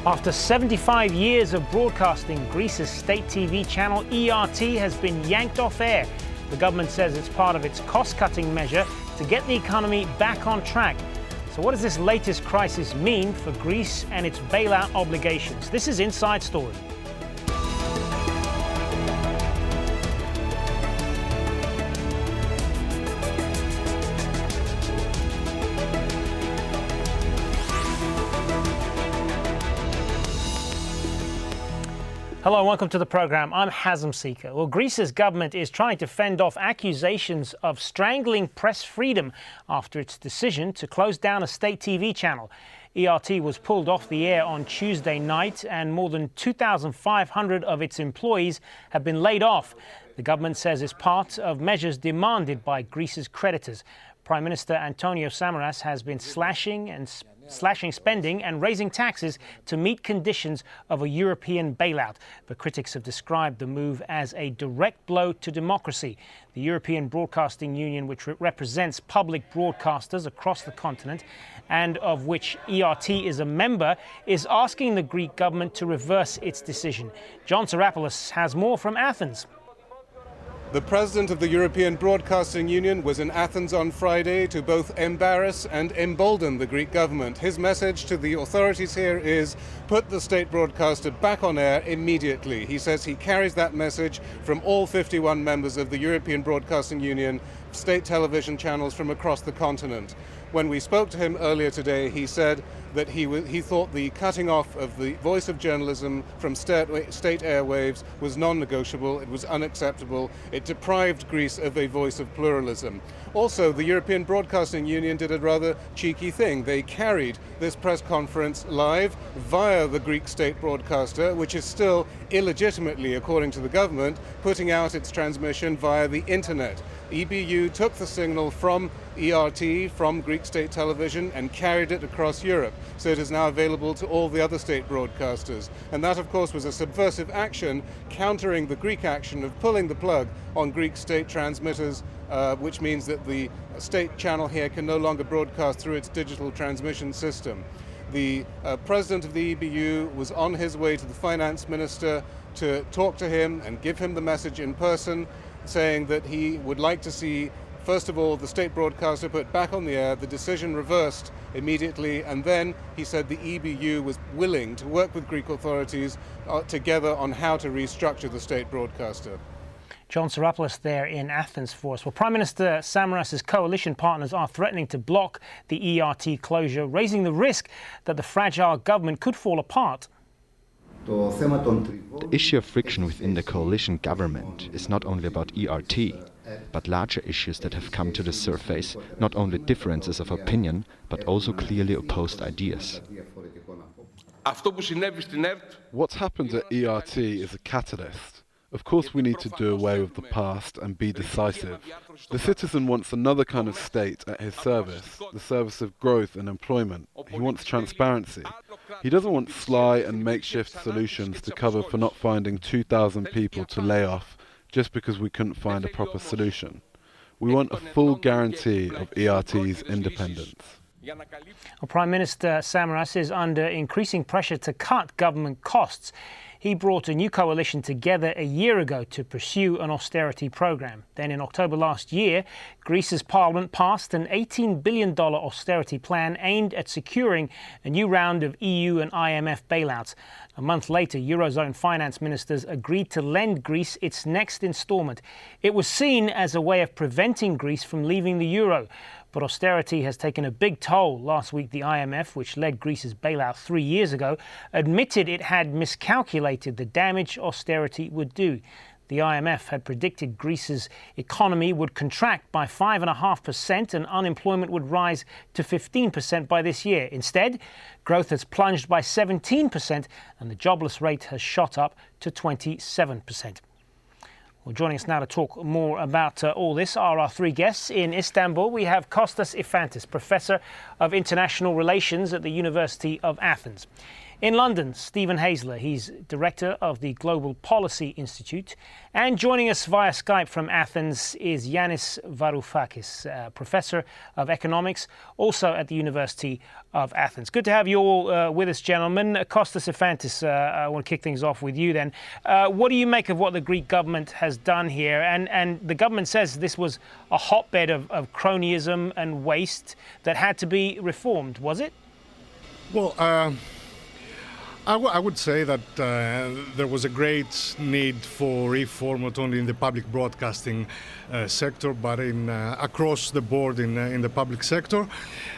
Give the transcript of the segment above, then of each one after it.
After 75 years of broadcasting, Greece's state TV channel ERT has been yanked off air. The government says it's part of its cost-cutting measure to get the economy back on track. So what does this latest crisis mean for Greece and its bailout obligations? This is Inside Story. Hello and welcome to the programme. I'm Hazem Sika. Well, Greece's government is trying to fend off accusations of strangling press freedom after its decision to close down a state TV channel. ERT was pulled off the air on Tuesday night and more than 2,500 of its employees have been laid off. The government says it's part of measures demanded by Greece's creditors. Prime Minister Antonio Samaras has been slashing spending and raising taxes to meet conditions of a European bailout. But critics have described the move as a direct blow to democracy. The European Broadcasting Union, which represents public broadcasters across the continent and of which ERT is a member, is asking the Greek government to reverse its decision. John Saropoulos has more from Athens. The president of the European Broadcasting Union was in Athens on Friday to both embarrass and embolden the Greek government. His message to the authorities here is put the state broadcaster back on air immediately. He says he carries that message from all 51 members of the European Broadcasting Union, state television channels from across the continent. When we spoke to him earlier today, he said that he thought the cutting off of the voice of journalism from state airwaves was non-negotiable, it was unacceptable, it deprived Greece of a voice of pluralism. Also, the European Broadcasting Union did a rather cheeky thing. They carried this press conference live via the Greek state broadcaster, which is still illegitimately, according to the government, putting out its transmission via the internet. EBU took the signal from ERT, from Greek state television, and carried it across Europe. So it is now available to all the other state broadcasters. And that, of course, was a subversive action countering the Greek action of pulling the plug on Greek state transmitters, which means that the state channel here can no longer broadcast through its digital transmission system. The president of the EBU was on his way to the finance minister to talk to him and give him the message in person, saying that he would like to see, first of all, the state broadcaster put back on the air, the decision reversed immediately, and then he said the EBU was willing to work with Greek authorities together on how to restructure the state broadcaster. John Saropoulos there in Athens for us. Well, Prime Minister Samaras' coalition partners are threatening to block the ERT closure, raising the risk that the fragile government could fall apart. The issue of friction within the coalition government is not only about ERT, but larger issues that have come to the surface, not only differences of opinion, but also clearly opposed ideas. What's happened at ERT is a catalyst. Of course we need to do away with the past and be decisive. The citizen wants another kind of state at his service, the service of growth and employment. He wants transparency. He doesn't want sly and makeshift solutions to cover for not finding 2,000 people to lay off just because we couldn't find a proper solution. We want a full guarantee of ERT's independence. Well, Prime Minister Samaras is under increasing pressure to cut government costs. He brought a new coalition together a year ago to pursue an austerity programme. Then in October last year, Greece's parliament passed an $18 billion austerity plan aimed at securing a new round of EU and IMF bailouts. A month later, eurozone finance ministers agreed to lend Greece its next instalment. It was seen as a way of preventing Greece from leaving the euro. But austerity has taken a big toll. Last week, the IMF, which led Greece's bailout 3 years ago, admitted it had miscalculated the damage austerity would do. The IMF had predicted Greece's economy would contract by 5.5% and unemployment would rise to 15% by this year. Instead, growth has plunged by 17% and the jobless rate has shot up to 27%. Well, joining us now to talk more about all this are our three guests. In Istanbul, we have Kostas Ifantis, Professor of International Relations at the University of Athens. In London, Stephen Haseler, he's director of the Global Policy Institute. And joining us via Skype from Athens is Yanis Varoufakis, professor of economics, also at the University of Athens. Good to have you all with us, gentlemen. Kostas Ifantis, I want to kick things off with you then. What do you make of what the Greek government has done here? And the government says this was a hotbed of cronyism and waste that had to be reformed, was it? Well, I would say that there was a great need for reform, not only in the public broadcasting sector, but in across the board in the public sector.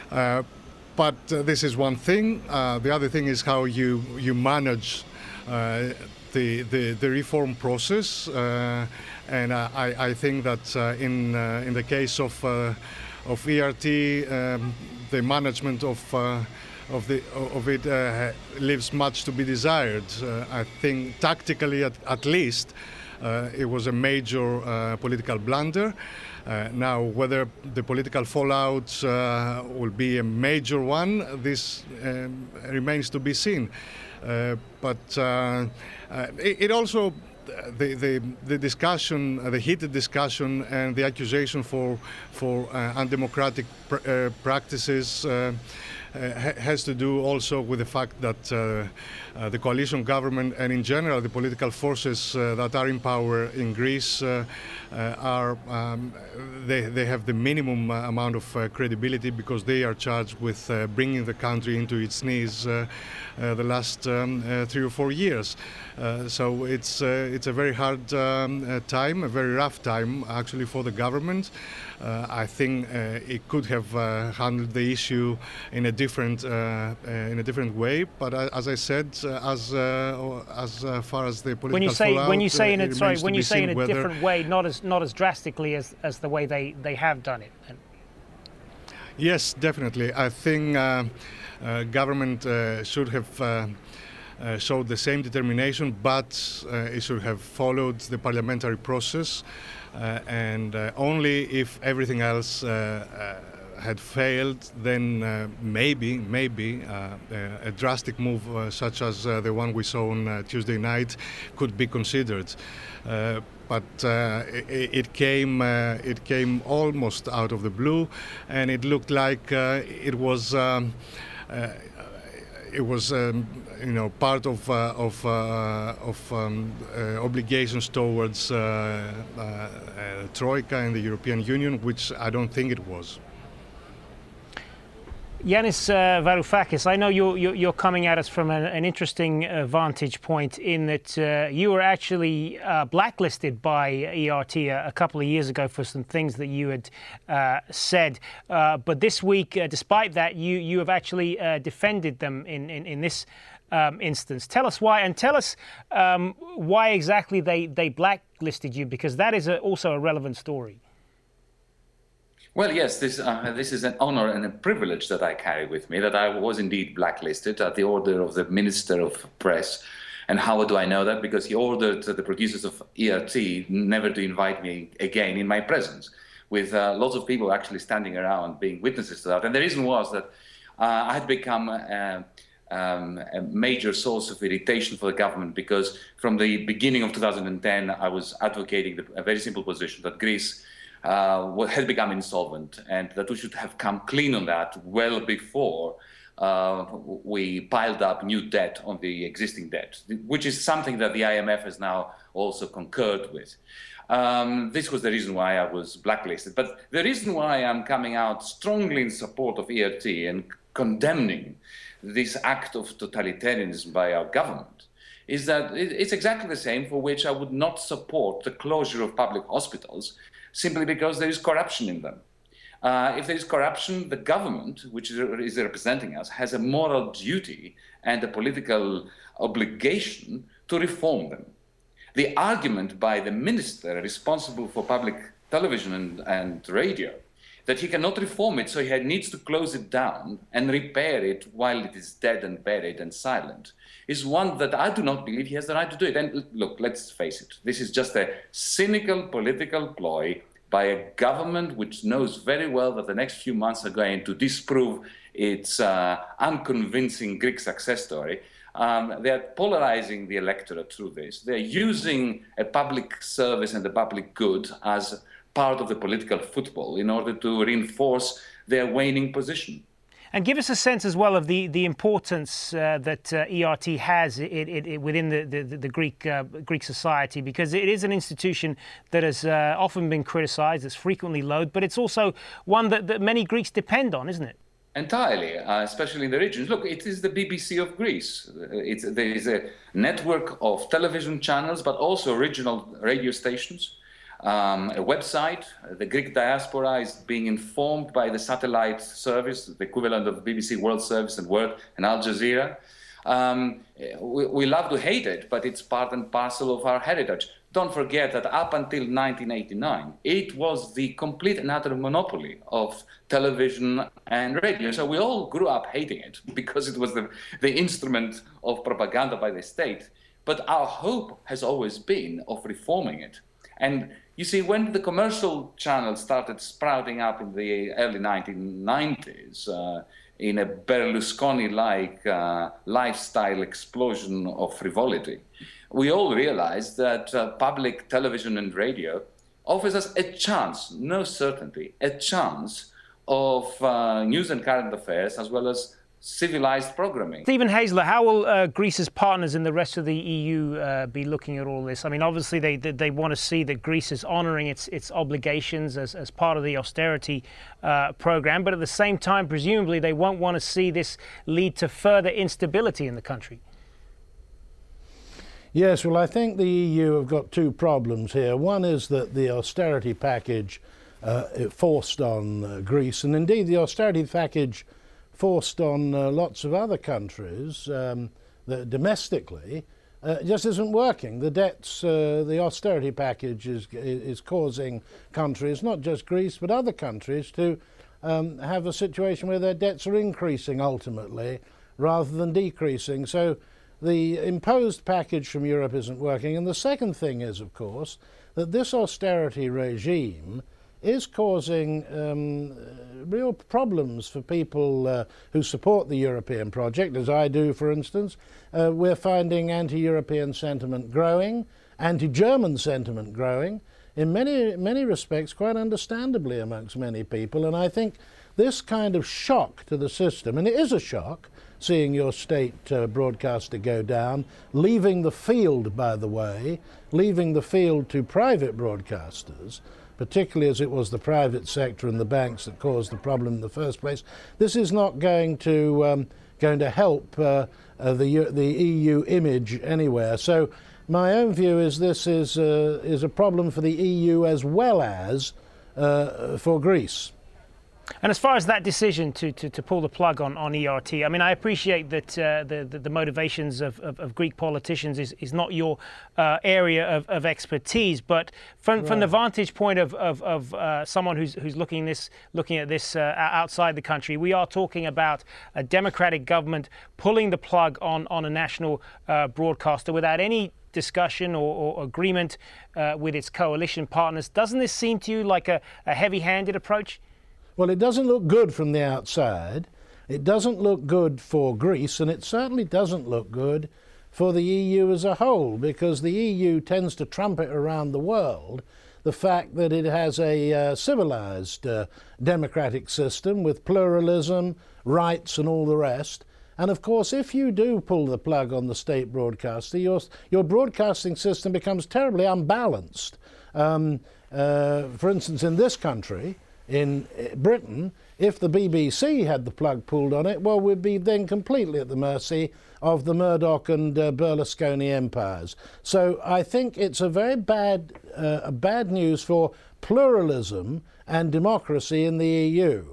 But this is one thing. The other thing is how you manage the reform process. And I think that in the case of ERT, the management of it leaves much to be desired. I think tactically, at least, it was a major political blunder. Now, whether the political fallout will be a major one, this remains to be seen. But it also, the discussion, the heated discussion, and the accusation for undemocratic practices has to do also with the fact that the coalition government and in general the political forces that are in power in Greece they have the minimum amount of credibility because they are charged with bringing the country into its knees the last 3 or 4 years. So it's a very hard time, a very rough time actually for the government. I think it could have handled the issue in a different way. But as I said, as far as the political fallout, when you say in a different way, not as drastically as the way they have done it. Yes, definitely. I think government should have showed the same determination, but it should have followed the parliamentary process. And only if everything else had failed, then maybe a drastic move such as the one we saw on Tuesday night could be considered. But it came almost out of the blue, and it looked like it was part of obligations towards Troika and the European Union, which I don't think it was. Yanis Varoufakis, I know you're coming at us from an interesting vantage point in that you were actually blacklisted by ERT a couple of years ago for some things that you had said. But this week, despite that, you have actually defended them in this instance. Tell us why, and tell us why exactly they blacklisted you, because that is also a relevant story. Well, yes, this is an honor and a privilege that I carry with me, that I was indeed blacklisted at the order of the Minister of Press. And how do I know that? Because he ordered the producers of ERT never to invite me again in my presence, with lots of people actually standing around being witnesses to that. And the reason was that I had become a major source of irritation for the government, because from the beginning of 2010, I was advocating a very simple position that Greece had become insolvent, and that we should have come clean on that well before we piled up new debt on the existing debt, which is something that the IMF has now also concurred with. This was the reason why I was blacklisted. But the reason why I'm coming out strongly in support of ERT and condemning this act of totalitarianism by our government is that it's exactly the same for which I would not support the closure of public hospitals, simply because there is corruption in them. If there is corruption, the government, which is representing us, has a moral duty and a political obligation to reform them. The argument by the minister responsible for public television and radio that he cannot reform it, so he needs to close it down and repair it while it is dead and buried and silent, is one that I do not believe he has the right to do it. And look, let's face it, this is just a cynical political ploy by a government which knows very well that the next few months are going to disprove its unconvincing Greek success story. They're polarizing the electorate through this. They're using a public service and the public good as part of the political football in order to reinforce their waning position. And give us a sense as well of the importance that ERT has within the Greek society, because it is an institution that has often been criticised, it's frequently loathed, but it's also one that many Greeks depend on, isn't it? Entirely, especially in the regions. Look, it is the BBC of Greece. There is a network of television channels, but also regional radio stations. A website. The Greek diaspora is being informed by the satellite service, the equivalent of BBC World Service and World and Al Jazeera. We love to hate it, but it's part and parcel of our heritage. Don't forget that up until 1989, it was the complete and utter monopoly of television and radio. So we all grew up hating it because it was the instrument of propaganda by the state. But our hope has always been of reforming it. And you see, when the commercial channels started sprouting up in the early 1990s, in a Berlusconi-like lifestyle explosion of frivolity, we all realized that public television and radio offers us a chance, no certainty, a chance of news and current affairs as well as civilized programming. Stephen Haseler, how will Greece's partners in the rest of the EU be looking at all this? I mean, obviously they want to see that Greece is honouring its obligations as part of the austerity programme, but at the same time, presumably, they won't want to see this lead to further instability in the country. Yes, well, I think the EU have got two problems here. One is that the austerity package it forced on Greece, and indeed the austerity package forced on lots of other countries that domestically just isn't working. The debts, the austerity package is causing countries, not just Greece, but other countries, to have a situation where their debts are increasing ultimately rather than decreasing. So the imposed package from Europe isn't working. And the second thing is, of course, that this austerity regime is causing real problems for people who support the European project, as I do, for instance. We're finding anti-European sentiment growing, anti-German sentiment growing, in many respects quite understandably amongst many people. And I think this kind of shock to the system, and it is a shock, seeing your state broadcaster go down, leaving the field, by the way, leaving the field to private broadcasters, particularly as it was the private sector and the banks that caused the problem in the first place. This is not going to help the EU image anywhere. So my own view is this is a problem for the EU as well as for Greece. And as far as that decision to pull the plug on ERT, I mean, I appreciate that the motivations of Greek politicians is not your area of expertise, but from the vantage point of someone who's looking at this outside the country, we are talking about a democratic government pulling the plug on a national broadcaster without any discussion or agreement with its coalition partners. Doesn't this seem to you like a heavy-handed approach? Well, it doesn't look good from the outside. It doesn't look good for Greece, and it certainly doesn't look good for the EU as a whole, because the EU tends to trumpet around the world the fact that it has a civilized democratic system with pluralism, rights, and all the rest. And of course, if you do pull the plug on the state broadcaster, your broadcasting system becomes terribly unbalanced. For instance, in this country, in Britain, if the BBC had the plug pulled on it, well, we'd be then completely at the mercy of the Murdoch and Berlusconi empires. So I think it's a very bad news for pluralism and democracy in the EU.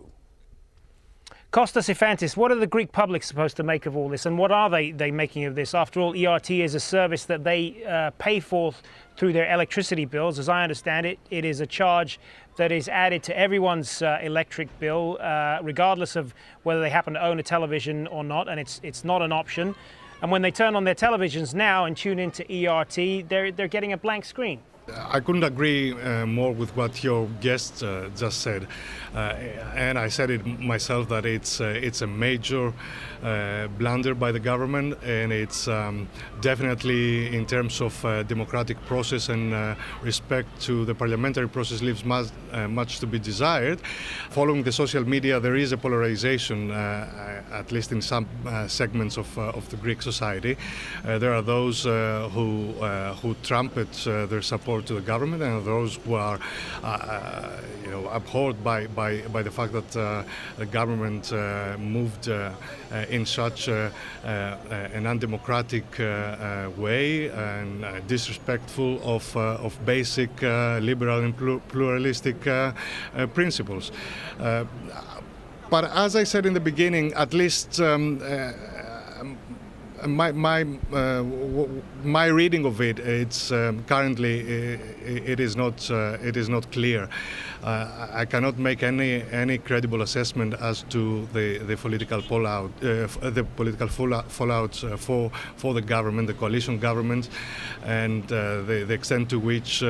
Kostas Ifantis, what are the Greek public supposed to make of all this, and what are they making of this? After all, ERT is a service that they pay for through their electricity bills. As I understand it, it is a charge that is added to everyone's electric bill, regardless of whether they happen to own a television or not, and it's not an option. And when they turn on their televisions now and tune into ERT, they're getting a blank screen. I couldn't agree more with what your guest just said, and I said it myself that it's a major blunder by the government, and it's definitely in terms of democratic process and respect to the parliamentary process leaves much to be desired. Following the social media, there is a polarization, at least in some segments of the Greek society. There are those who trumpet their support to the government, and those who are, abhorred by the fact that the government moved in such an undemocratic way and disrespectful of basic liberal and pluralistic principles. But as I said in the beginning, at least my reading of it, it's currently it is not clear. I cannot make any credible assessment as to the political fallout for the government, the coalition government, and the extent to which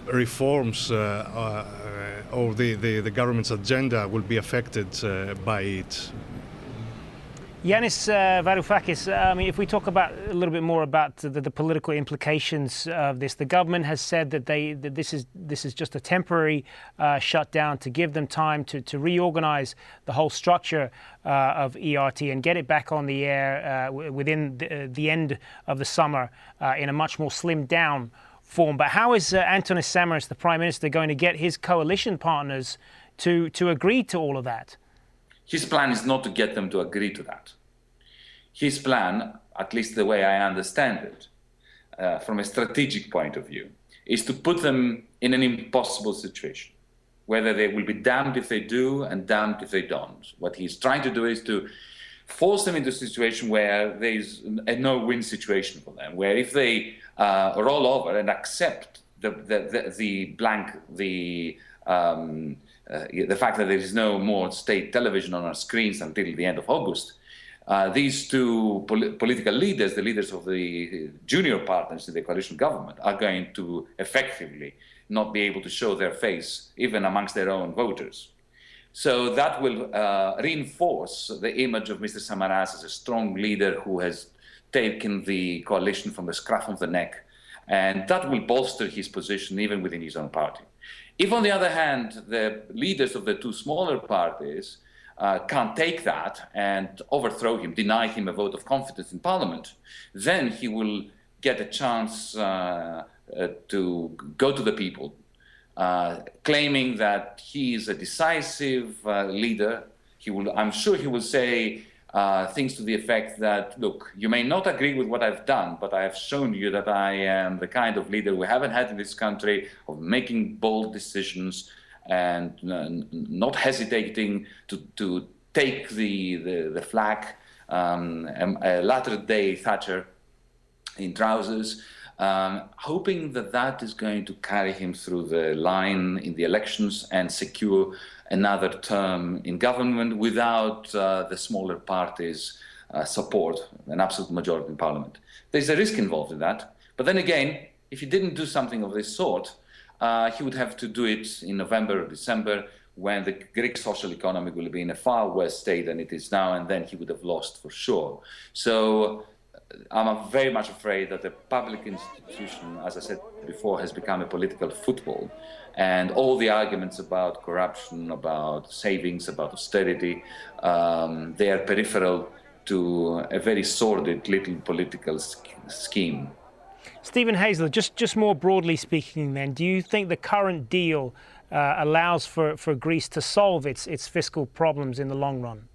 reforms or the government's agenda will be affected by it. Yanis Varoufakis, if we talk about a little bit more about the political implications of this, the government has said that this is just a temporary shutdown to give them time to reorganize the whole structure of ERT and get it back on the air within the end of the summer in a much more slimmed down form. But how is Antonis Samaras, the Prime Minister, going to get his coalition partners to agree to all of that? His plan is not to get them to agree to that. His plan, at least the way I understand it, from a strategic point of view, is to put them in an impossible situation, whether they will be damned if they do and damned if they don't. What he's trying to do is to force them into a situation where there's a no-win situation for them, where if they roll over and accept the fact that there is no more state television on our screens until the end of August, these two political leaders, the leaders of the junior partners in the coalition government, are going to effectively not be able to show their face even amongst their own voters. So that will reinforce the image of Mr. Samaras as a strong leader who has taken the coalition from the scruff of the neck, and that will bolster his position even within his own party. If, on the other hand, the leaders of the two smaller parties can't take that and overthrow him, deny him a vote of confidence in Parliament, then he will get a chance to go to the people, claiming that he is a decisive leader. I'm sure he will say things to the effect that, look, you may not agree with what I've done, but I have shown you that I am the kind of leader we haven't had in this country, of making bold decisions and not hesitating to take the flak, a latter-day Thatcher in trousers, hoping that is going to carry him through the line in the elections and secure another term in government without the smaller parties' support, an absolute majority in Parliament. There's a risk involved in that. But then again, if he didn't do something of this sort, he would have to do it in November or December, when the Greek social economy will be in a far worse state than it is now, and then he would have lost for sure. So I'm very much afraid that the public institution, as I said before, has become a political football. And all the arguments about corruption, about savings, about austerity, they are peripheral to a very sordid little political scheme. Stephen Haseler, just more broadly speaking then, do you think the current deal allows for Greece to solve its fiscal problems in the long run?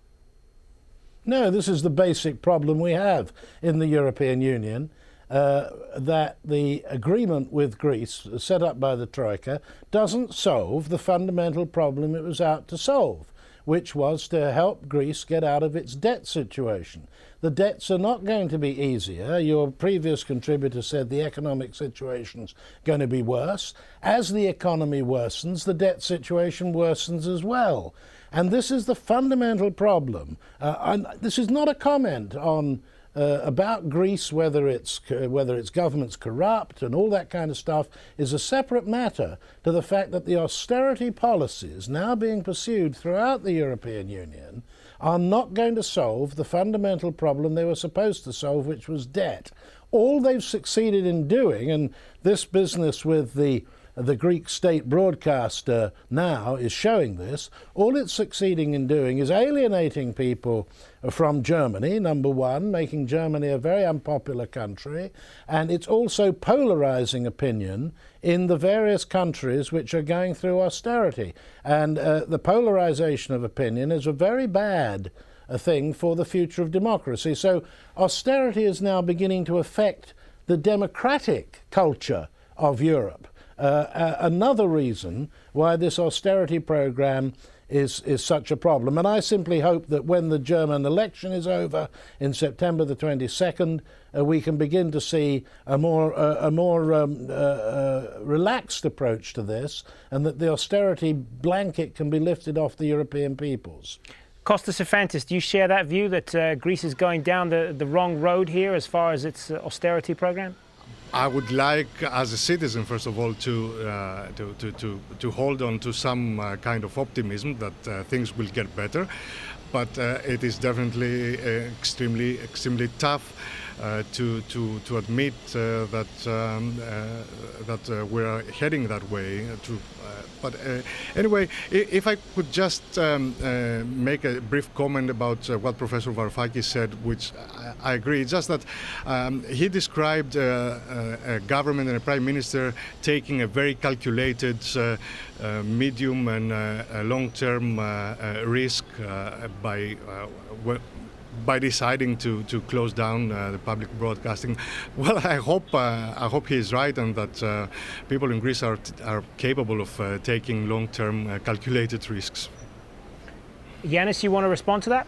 No, this is the basic problem we have in the European Union, that the agreement with Greece set up by the Troika doesn't solve the fundamental problem it was out to solve, which was to help Greece get out of its debt situation. The debts are not going to be easier. Your previous contributor said the economic situation's going to be worse. As the economy worsens, the debt situation worsens as well. And this is the fundamental problem. And this is not a comment on about Greece, whether its government's corrupt and all that kind of stuff, is a separate matter to the fact that the austerity policies now being pursued throughout the European Union are not going to solve the fundamental problem they were supposed to solve, which was debt. All they've succeeded in doing, and this business with the Greek state broadcaster now is showing this, all it's succeeding in doing is alienating people from Germany, number one, making Germany a very unpopular country, and it's also polarizing opinion in the various countries which are going through austerity. And the polarization of opinion is a very bad thing for the future of democracy. So austerity is now beginning to affect the democratic culture of Europe. Another reason why this austerity program is such a problem. And I simply hope that when the German election is over in September the 22nd, we can begin to see a more relaxed approach to this, and that the austerity blanket can be lifted off the European peoples. Kostas Ifantis, do you share that view that Greece is going down the wrong road here as far as its austerity program? I would like, as a citizen, first of all, to hold on to some kind of optimism that things will get better, but it is definitely extremely tough to admit that we are heading that way. But anyway, if I could just make a brief comment about what Professor Varoufakis said, which I agree. It's just that he described a government and a prime minister taking a very calculated medium and long-term risk by deciding to close down the public broadcasting. Well, I hope he is right, and that people in Greece are capable of taking long-term calculated risks. Yanis, you want to respond to that?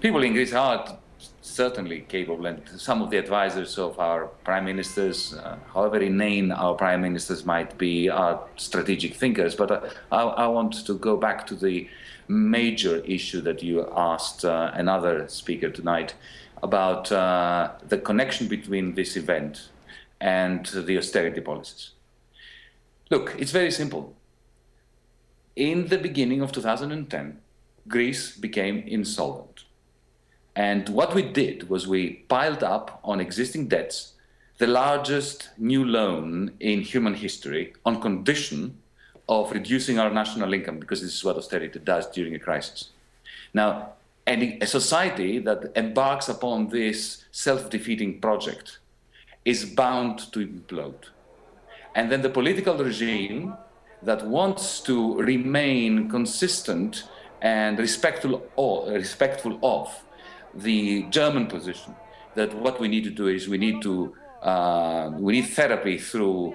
People in Greece are certainly capable, and some of the advisors of our prime ministers, however inane our prime ministers might be, are strategic thinkers. But I want to go back to the major issue that you asked another speaker tonight about the connection between this event and the austerity policies. Look, it's very simple. In the beginning of 2010, Greece became insolvent. And what we did was we piled up on existing debts the largest new loan in human history on condition of reducing our national income, because this is what austerity does during a crisis. Now, a society that embarks upon this self-defeating project is bound to implode. And then the political regime that wants to remain consistent and respectful of the German position, that what we need to do is we need therapy through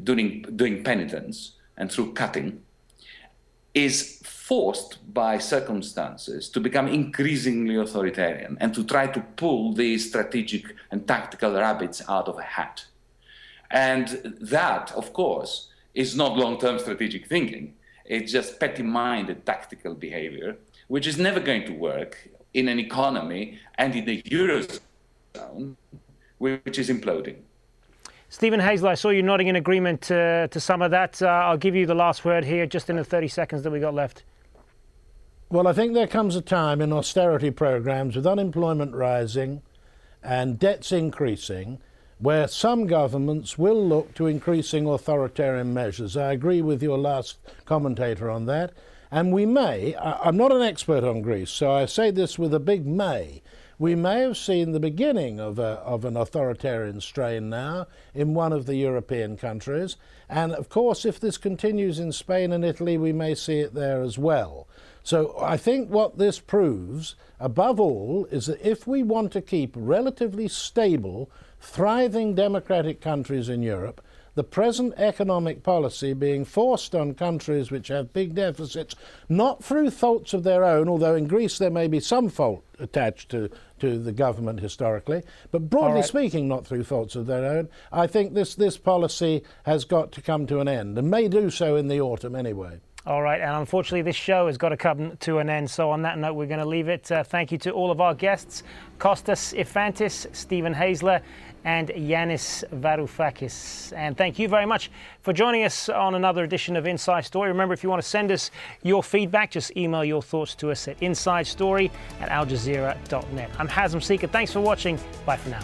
doing penitence and through cutting, is forced by circumstances to become increasingly authoritarian and to try to pull these strategic and tactical rabbits out of a hat. And that, of course, is not long-term strategic thinking. It's just petty-minded tactical behavior, which is never going to work in an economy and in the eurozone, which is imploding. Stephen Haseler, I saw you nodding in agreement to some of that. I'll give you the last word here, just in the 30 seconds that we got left. Well, I think there comes a time in austerity programs with unemployment rising and debts increasing where some governments will look to increasing authoritarian measures. I agree with your last commentator on that. And we may, I'm not an expert on Greece, so I say this with a big may, we may have seen the beginning of an authoritarian strain now in one of the European countries. And of course, if this continues in Spain and Italy, we may see it there as well. So I think what this proves, above all, is that if we want to keep relatively stable, thriving democratic countries in Europe, the present economic policy being forced on countries which have big deficits, not through faults of their own, although in Greece there may be some fault attached to the government historically, but broadly speaking, not through faults of their own, I think this policy has got to come to an end, and may do so in the autumn anyway. All right, and unfortunately this show has got to come to an end. So on that note, we're going to leave it. Thank you to all of our guests, Kostas Ifantis, Stephen Haseler, and Yanis Varoufakis. And thank you very much for joining us on another edition of Inside Story. Remember, if you want to send us your feedback, just email your thoughts to us at insidestory@aljazeera.net. I'm Hazem Sika. Thanks for watching. Bye for now.